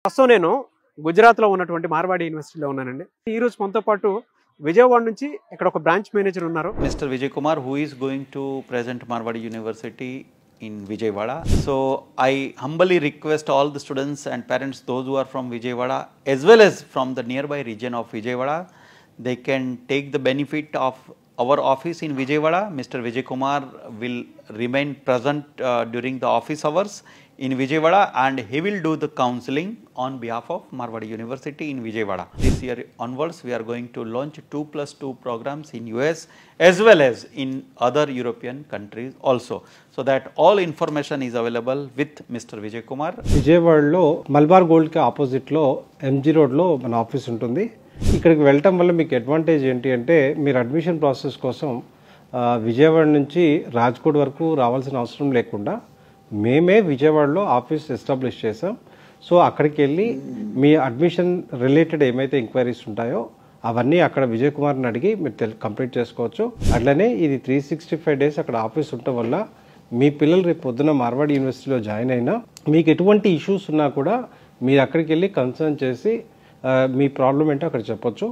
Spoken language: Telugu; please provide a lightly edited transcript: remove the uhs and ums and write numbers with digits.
ప్రస్తుతం నేను గుజరాత్లో ఉన్నటువంటి మార్వాడి యూనివర్సిటీలో ఉన్నానండి. ఈ రోజు మనతో పాటు విజయవాడ నుంచి ఇక్కడ ఒక బ్రాంచ్ మేనేజర్ ఉన్నారు. Mr. Vijay Kumar, who is going to present Marwadi University in Vijayawada. So I humbly request all the students and parents, those who are from Vijayawada as well as from the nearby region of Vijayawada, they can take the benefit of our office in Vijayawada. Mr. Vijay Kumar will remain present during the office hours in Vijayawada, and he will do the counseling on behalf of Marwadi University in Vijayawada. This year onwards, we are going to launch 2+2 programs in US as well as in other European countries also, so that all information is available with Mr. Vijay Kumar. విజయవాడలో మల్బార్ గోల్డ్కి ఆపోజిట్లో ఎంజీ రోడ్లో మన ఆఫీస్ ఉంటుంది. ఇక్కడికి వెళ్ళటం వల్ల మీకు అడ్వాంటేజ్ ఏంటి అంటే, మీరు అడ్మిషన్ ప్రాసెస్ కోసం విజయవాడ నుంచి రాజ్కోట్ వరకు రావాల్సిన అవసరం లేకుండా మేమే విజయవాడలో ఆఫీస్ ఎస్టాబ్లిష్ చేసాం. సో అక్కడికి వెళ్ళి మీ అడ్మిషన్ రిలేటెడ్ ఏమైతే ఎంక్వైరీస్ ఉంటాయో అవన్నీ అక్కడ విజయ్ కుమార్ని అడిగి మీరు కంప్లీట్ చేసుకోవచ్చు. అట్లనే ఇది 365 డేస్ అక్కడ ఆఫీస్ ఉండటం వల్ల మీ పిల్లలు రేపు పొద్దున మార్వాడి యూనివర్సిటీలో జాయిన్ అయినా మీకు ఎటువంటి ఇష్యూస్ ఉన్నా కూడా మీరు అక్కడికి వెళ్ళి కన్సర్న్ చేసి మీ ప్రాబ్లం ఏంటో అక్కడ చెప్పొచ్చు.